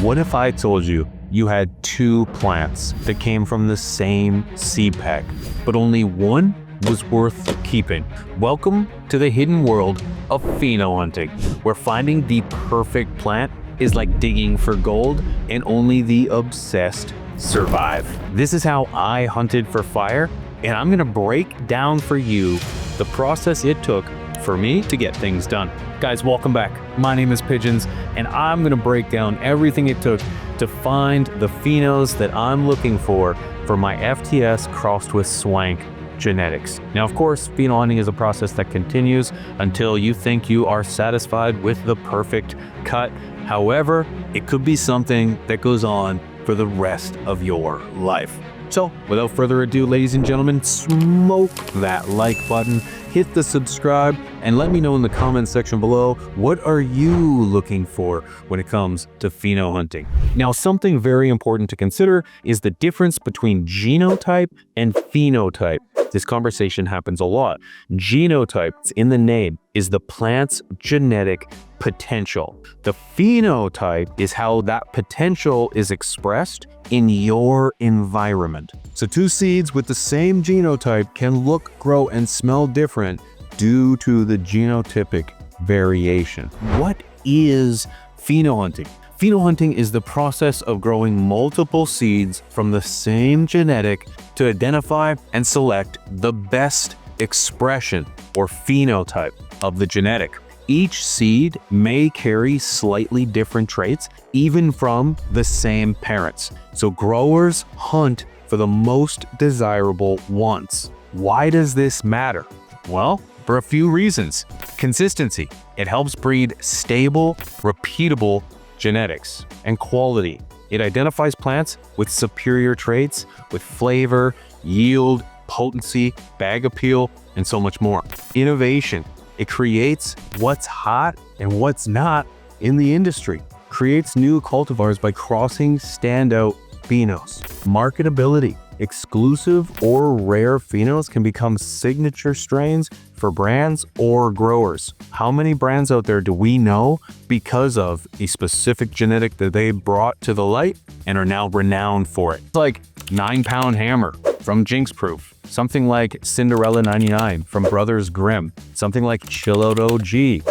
What if I told you you had two plants that came from the same seed pack, but only one was worth keeping? Welcome to the hidden world of phenohunting, where finding the perfect plant is like digging for gold and only the obsessed survive. This is how I hunted for fire, and I'm gonna break down for you the process it took for me to get things done. Guys, welcome back. My name is Pigeons, and I'm gonna break down everything it took to find the phenos that I'm looking for my FTS crossed with swank genetics. Now, of course, phenohunting is a process that continues until you think you are satisfied with the perfect cut. However, it could be something that goes on for the rest of your life. So, without further ado, ladies and gentlemen, smoke that like button, hit the subscribe, and let me know in the comments section below, what are you looking for when it comes to phenohunting? Now, something very important to consider is the difference between genotype and phenotype. This conversation happens a lot. Genotype, it's in the name, is the plant's genetic potential. The phenotype is how that potential is expressed in your environment. So two seeds with the same genotype can look, grow, and smell different due to the genotypic variation. What is phenohunting? Phenohunting is the process of growing multiple seeds from the same genetic to identify and select the best expression or phenotype of the genetic. Each seed may carry slightly different traits, even from the same parents. So growers hunt for the most desirable ones. Why does this matter? Well, for a few reasons. Consistency. It helps breed stable, repeatable genetics. And quality. It identifies plants with superior traits, with flavor, yield, potency, bag appeal, and so much more. Innovation. It creates what's hot and what's not in the industry. Creates new cultivars by crossing standout phenos. Marketability. Exclusive or rare phenos can become signature strains for brands or growers. How many brands out there do we know because of a specific genetic that they brought to the light and are now renowned for it? It's like 9-Pound Hammer from Jinx Proof, something like Cinderella 99 from Brothers Grimm, something like Chill Out OG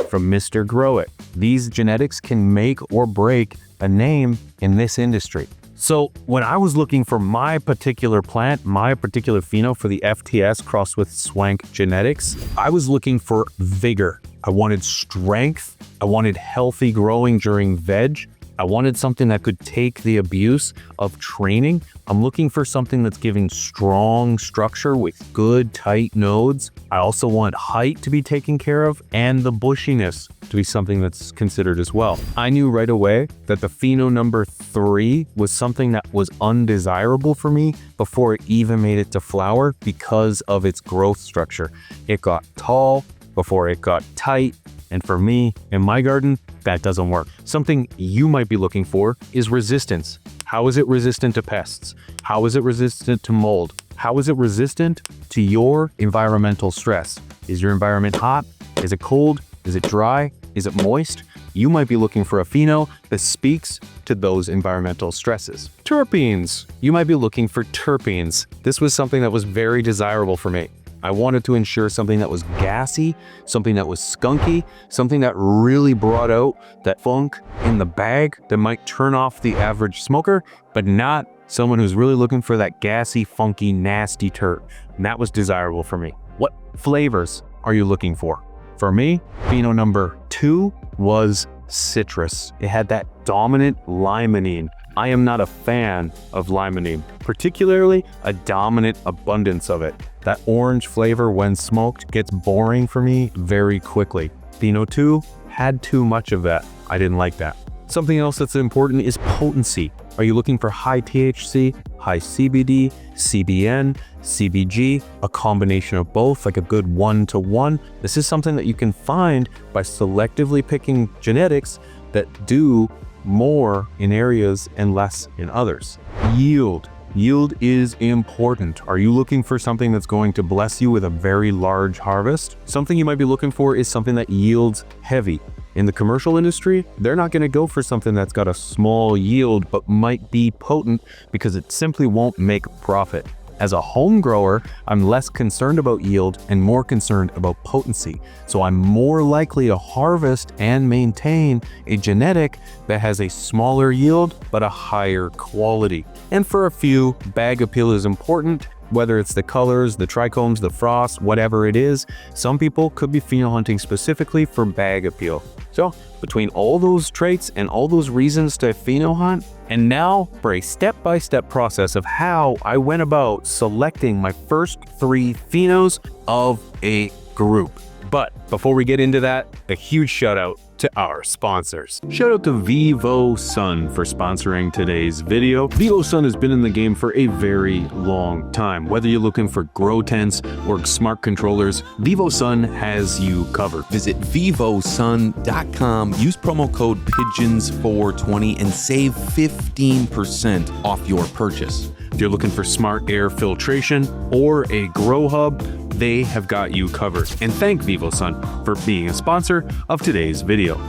from Mr. Grow It. These genetics can make or break a name in this industry. So when I was looking for my particular plant, my particular pheno for the FTS crossed with swank genetics, I was looking for vigor. I wanted strength. I wanted healthy growing during veg. I wanted something that could take the abuse of training. I'm looking for something that's giving strong structure with good tight nodes. I also want height to be taken care of and the bushiness to be something that's considered as well. I knew right away that the pheno number 3 was something that was undesirable for me before it even made it to flower because of its growth structure. It got tall before it got tight. And for me, in my garden, that doesn't work. Something you might be looking for is resistance. How is it resistant to pests? How is it resistant to mold? How is it resistant to your environmental stress? Is your environment hot? Is it cold? Is it dry? Is it moist? You might be looking for a pheno that speaks to those environmental stresses. Terpenes. You might be looking for terpenes. This was something that was very desirable for me. I wanted to ensure something that was gassy, something that was skunky, something that really brought out that funk in the bag that might turn off the average smoker, but not someone who's really looking for that gassy, funky, nasty terp. And that was desirable for me. What flavors are you looking for? For me, pheno number 2 was citrus. It had that dominant limonene. I am not a fan of limonene, particularly a dominant abundance of it. That orange flavor when smoked gets boring for me very quickly. Pheno 2 had too much of that. I didn't like that. Something else that's important is potency. Are you looking for high THC, high CBD, CBN, CBG, a combination of both, like a good 1-to-1? This is something that you can find by selectively picking genetics that do more in areas and less in others. Yield. Yield is important. Are you looking for something that's going to bless you with a very large harvest? Something you might be looking for is something that yields heavy. In the commercial industry, they're not going to go for something that's got a small yield but might be potent because it simply won't make profit. As a home grower, I'm less concerned about yield and more concerned about potency. So I'm more likely to harvest and maintain a genetic that has a smaller yield but a higher quality. And for a few, bag appeal is important. Whether it's the colors, the trichomes, the frost, whatever it is, some people could be pheno hunting specifically for bag appeal. So between all those traits and all those reasons to pheno hunt, and now for a step-by-step process of how I went about selecting my first 3 phenos of a group. But before we get into that, a huge shout out to our sponsors. Shout out to VivoSun for sponsoring today's video. VivoSun has been in the game for a very long time. Whether you're looking for grow tents or smart controllers, VivoSun has you covered. Visit vivosun.com, use promo code PIGEONS420 and save 15% off your purchase. If you're looking for smart air filtration or a grow hub, they have got you covered. And thank VivoSun for being a sponsor of today's video.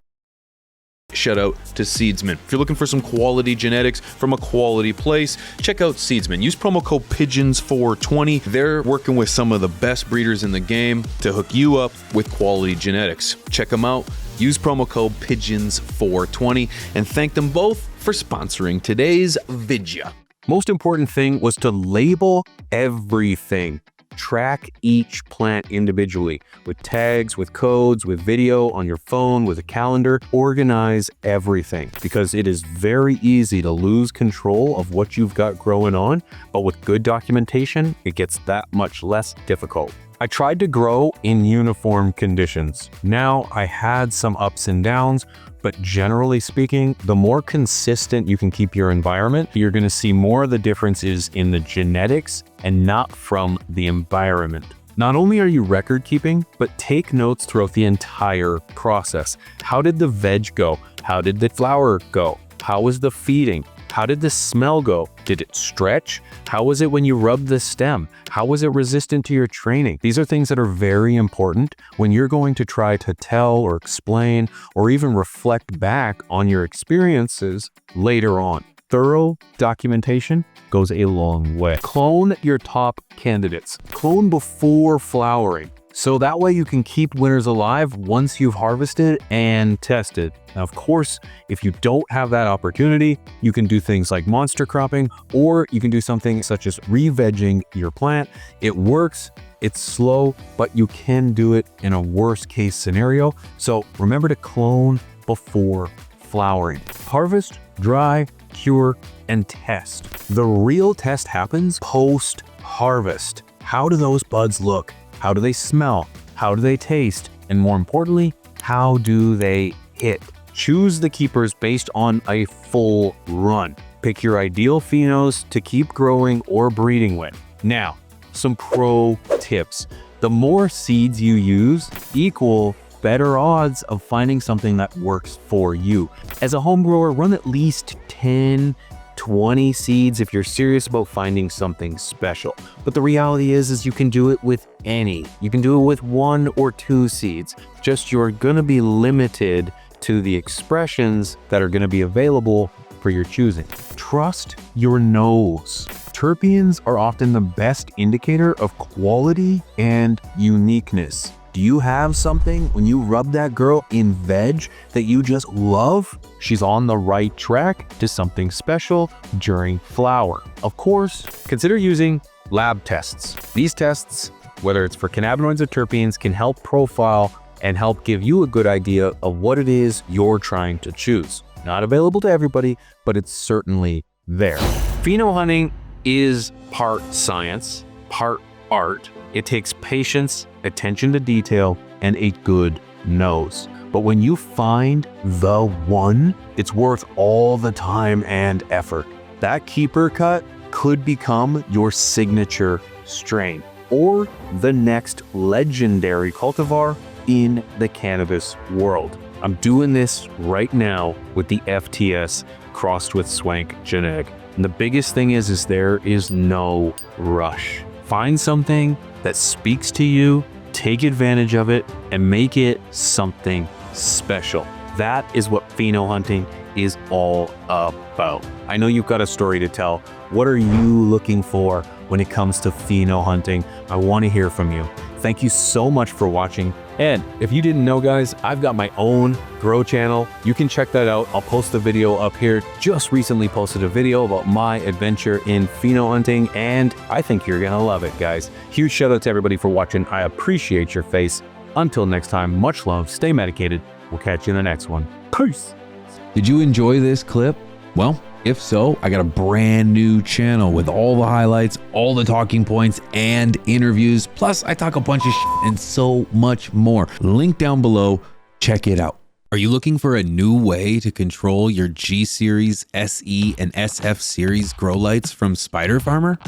Shout out to Seedsman. If you're looking for some quality genetics from a quality place, check out Seedsman. Use promo code PIGEONS420. They're working with some of the best breeders in the game to hook you up with quality genetics. Check them out. Use promo code PIGEONS420 and thank them both for sponsoring today's video. Most important thing was to label everything. Track each plant individually with tags, with codes, with video on your phone, with a calendar. Organize everything because it is very easy to lose control of what you've got growing on, but with good documentation, it gets that much less difficult. I tried to grow in uniform conditions. Now I had some ups and downs, but generally speaking, the more consistent you can keep your environment, you're going to see more of the differences in the genetics and not from the environment. Not only are you record keeping, but take notes throughout the entire process. How did the veg go? How did the flower go? How was the feeding? How did the smell go? Did it stretch? How was it when you rubbed the stem? How was it resistant to your training? These are things that are very important when you're going to try to tell or explain or even reflect back on your experiences later on. Thorough documentation goes a long way. Clone your top candidates. Clone before flowering. So that way you can keep winners alive once you've harvested and tested. Now, of course, if you don't have that opportunity, you can do things like monster cropping, or you can do something such as re-vegging your plant. It works, it's slow, but you can do it in a worst case scenario. So remember to clone before flowering. Harvest, dry, cure, and test. The real test happens post-harvest. How do those buds look? How do they smell? How do they taste? And more importantly, how do they hit? Choose the keepers based on a full run. Pick your ideal phenos to keep growing or breeding with. Now, some pro tips. The more seeds you use equal better odds of finding something that works for you. As a home grower, run at least 10 20 seeds if you're serious about finding something special. But the reality is you can do it with any. You can do it with 1 or 2 seeds. Just you're gonna be limited to the expressions that are gonna be available for your choosing. Trust your nose. Terpenes are often the best indicator of quality and uniqueness. Do you have something when you rub that girl in veg that you just love? She's on the right track to something special during flower. Of course, consider using lab tests. These tests, whether it's for cannabinoids or terpenes, can help profile and help give you a good idea of what it is you're trying to choose. Not available to everybody, but it's certainly there. Pheno hunting is part science, part art. It takes patience, attention to detail, and a good nose. But when you find the one, it's worth all the time and effort. That keeper cut could become your signature strain or the next legendary cultivar in the cannabis world. I'm doing this right now with the FTS crossed with Swank genetic. And the biggest thing is there is no rush. Find something that speaks to you, take advantage of it, and make it something special. That is what pheno hunting is all about. I know you've got a story to tell. What are you looking for when it comes to pheno hunting? I want to hear from you. Thank you so much for watching. And if you didn't know, guys, I've got my own grow channel. You can check that out. I'll post the video up here. Just recently posted a video about my adventure in pheno hunting, and I think you're gonna love it, guys. Huge shout out to everybody for watching. I appreciate your face. Until next time, much love, stay medicated. We'll catch you in the next one. Peace. Did you enjoy this clip? Well, if so, I got a brand new channel with all the highlights, all the talking points, and interviews. Plus, I talk a bunch of shit and so much more. Link down below. Check it out. Are you looking for a new way to control your G Series, SE, and SF Series grow lights from Spider Farmer?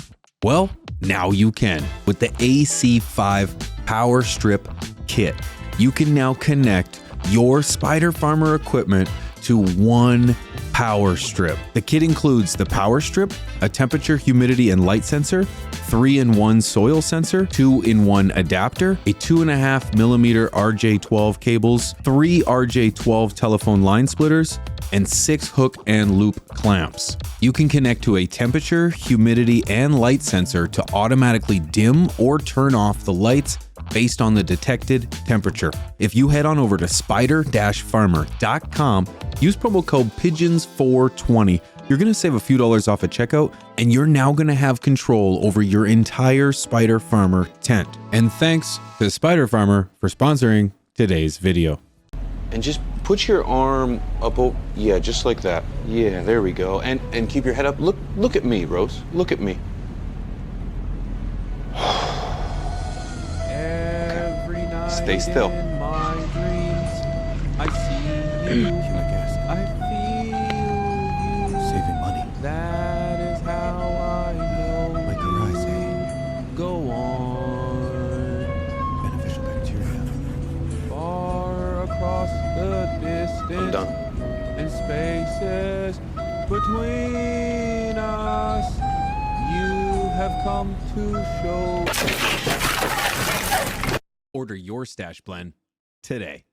Well, now you can with the AC5 Power Strip Kit. You can now connect your Spider Farmer equipment to one power strip. The kit includes the power strip, a temperature, humidity, and light sensor, 3-in-1 soil sensor, 2-in-1 adapter, a 2.5mm RJ12 cables, 3 RJ12 telephone line splitters, and 6 hook and loop clamps. You can connect to a temperature, humidity, and light sensor to automatically dim or turn off the lights based on the detected temperature. If you head on over to spider-farmer.com, use promo code PIGEONS420, you're gonna save a few dollars off at checkout, and you're now gonna have control over your entire Spider Farmer tent. And thanks to Spider Farmer for sponsoring today's video. And just put your arm up, yeah, just like that. Yeah, there we go. And keep your head up. Look at me, Rose. Look at me. Every night Stay still. in my dreams, I see you. I feel you. Saving money. That is how I know. Like your eyes, Go on. beneficial bacteria. Far across the distance. I'm done. And spaces between us, you have come to show. Order your stash blend today.